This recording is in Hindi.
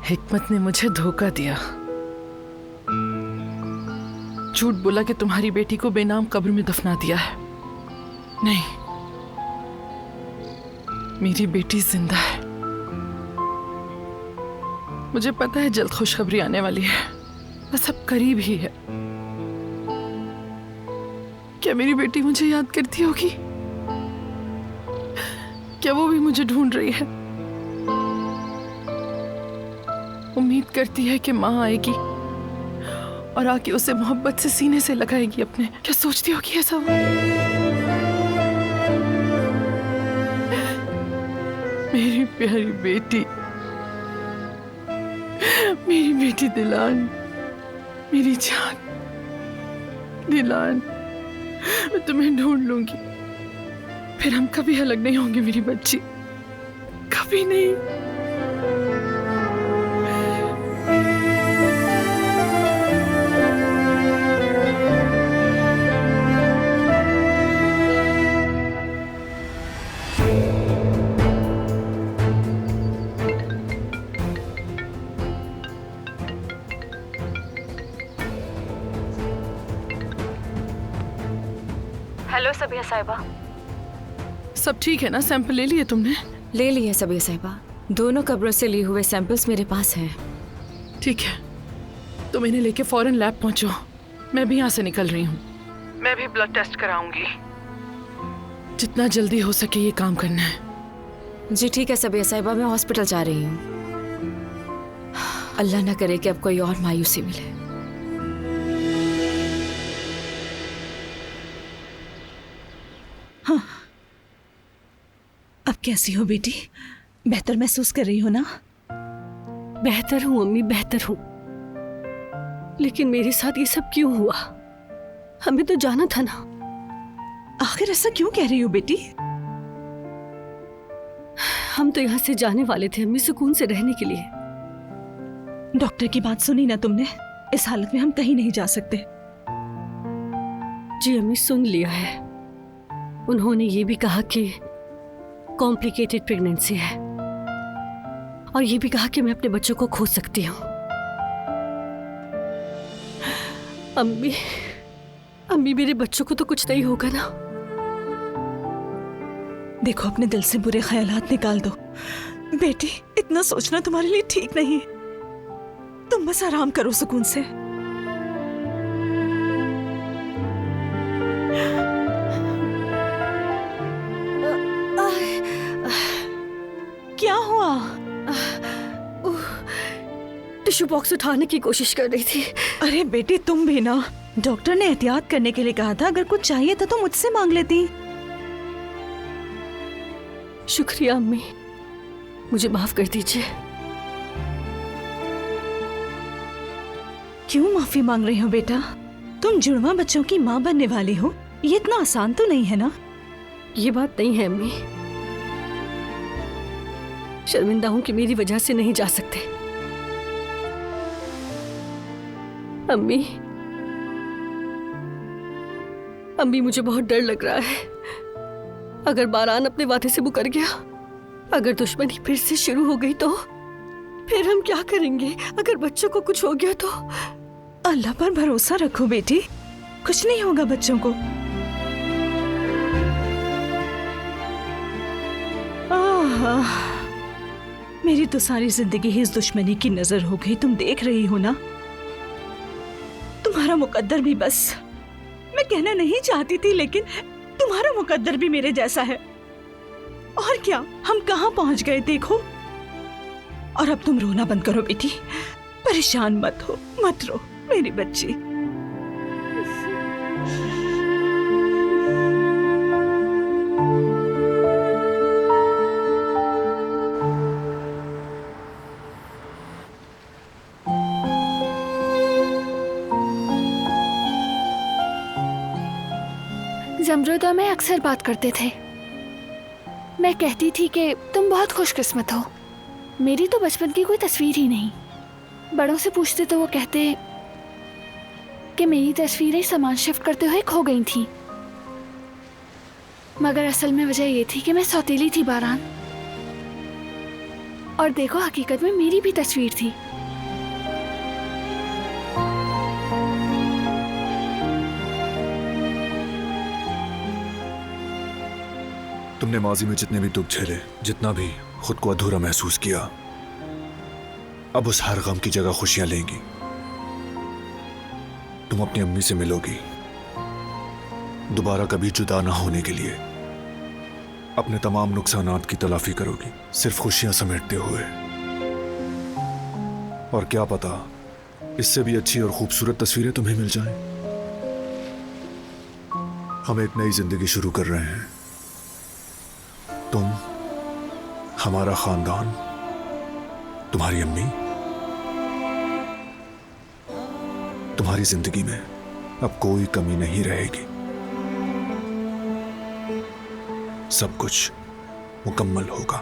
हिकमत ने मुझे धोखा दिया, झूठ बोला कि तुम्हारी बेटी को बेनाम कब्र में दफना दिया है। नहीं, मेरी बेटी जिंदा है। मुझे पता है जल्द खुशखबरी आने वाली है, बस अब करीब ही है। क्या मेरी बेटी मुझे याद करती होगी? क्या वो भी मुझे ढूंढ रही है? उम्मीद करती है कि माँ आएगी और आके उसे मोहब्बत से सीने से लगाएगी अपने। क्या सोचती होगी ऐसा वो? मेरी प्यारी बेटी, मेरी बेटी दिलान, मेरी जान दिलान, मैं तुम्हें ढूंढ लूंगी। फिर हम कभी अलग नहीं होंगे मेरी बच्ची, कभी नहीं। हेलो सबिया साहिबा। सब ठीक है ना? सैंपल ले लिए तुमने? ले लिए सबिया साहिबा, दोनों कब्रों से लिए हुए सैंपल्स मेरे पास हैं। ठीक है, तुम इन्हें लेके फौरन लैब पहुंचो। मैं भी यहाँ से निकल रही हूँ। मैं भी ब्लड टेस्ट कराऊंगी। जितना जल्दी हो सके ये काम करना है। जी ठीक है सबिया साहिबा, मैं हॉस्पिटल जा रही हूँ। अल्लाह ना करे कि अब कोई और मायूसी मिले। हाँ। अब कैसी हो बेटी? बेहतर महसूस कर रही हो ना? बेहतर हूँ अम्मी, बेहतर हूँ। लेकिन मेरे साथ ये सब क्यों हुआ? हमें तो जाना था ना। आखिर ऐसा क्यों कह रही हो बेटी? हम तो यहाँ से जाने वाले थे अम्मी, सुकून से रहने के लिए। डॉक्टर की बात सुनी ना तुमने? इस हालत में हम कहीं नहीं जा सकते। जी अम्मी, सुन लिया है। उन्होंने ये भी कहा कि कॉम्प्लिकेटेड प्रेगनेंसी है और ये भी कहा कि मैं अपने बच्चों को खो सकती हूँ। अम्मी, अम्मी मेरे बच्चों को तो कुछ नहीं होगा ना? देखो, अपने दिल से बुरे ख्यालात निकाल दो बेटी। इतना सोचना तुम्हारे लिए ठीक नहीं। तुम बस आराम करो सुकून से। क्या हुआ? टिश्यू बॉक्स उठाने की कोशिश कर रही थी। अरे बेटी, तुम भी ना। डॉक्टर ने एहतियात करने के लिए कहा था। अगर कुछ चाहिए था तो मुझसे मांग लेती। शुक्रिया अम्मी, मुझे माफ कर दीजिए। क्यों माफी मांग रही हो बेटा? तुम जुड़वा बच्चों की माँ बनने वाली हो। ये इतना आसान तो नहीं है ना? ये बात नहीं है अम्मी। शर्मिंदा हूं कि मेरी वजह से नहीं जा सकते। अम्मी, अम्मी मुझे बहुत डर लग रहा है। अगर बारान अपने वादे से मुकर गया, अगर दुश्मनी फिर से शुरू हो गई तो फिर हम क्या करेंगे? अगर बच्चों को कुछ हो गया तो? अल्लाह पर भरोसा रखो बेटी, कुछ नहीं होगा बच्चों को। मेरी तो सारी जिंदगी ही इस दुश्मनी की नजर हो गई। तुम देख रही हो ना, तुम्हारा मुकद्दर भी, बस मैं कहना नहीं चाहती थी लेकिन तुम्हारा मुकद्दर भी मेरे जैसा है। और क्या, हम कहाँ पहुंच गए देखो। और अब तुम रोना बंद करो बेटी, परेशान मत हो, मत रो मेरी बच्ची। जमरुद और मैं अक्सर बात करते थे। मैं कहती थी कि तुम बहुत खुशकिस्मत हो। मेरी तो बचपन की कोई तस्वीर ही नहीं। बड़ों से पूछते तो वो कहते कि मेरी तस्वीरें सामान शिफ्ट करते हुए खो गई थी, मगर असल में वजह ये थी कि मैं सौतेली थी बारान। और देखो हकीकत में मेरी भी तस्वीर थी। तुमने माजी में जितने भी दुख झेले, जितना भी खुद को अधूरा महसूस किया, अब उस हर गम की जगह खुशियां लेंगी। तुम अपनी अम्मी से मिलोगी, दोबारा कभी जुदा ना होने के लिए अपने तमाम नुकसानात की तलाफी करोगी, सिर्फ खुशियां समेटते हुए। और क्या पता इससे भी अच्छी और खूबसूरत तस्वीरें तुम्हें मिल जाएं। हम एक नई जिंदगी शुरू कर रहे हैं। तुम, हमारा खानदान, तुम्हारी अम्मी, तुम्हारी जिंदगी में अब कोई कमी नहीं रहेगी। सब कुछ मुकम्मल होगा।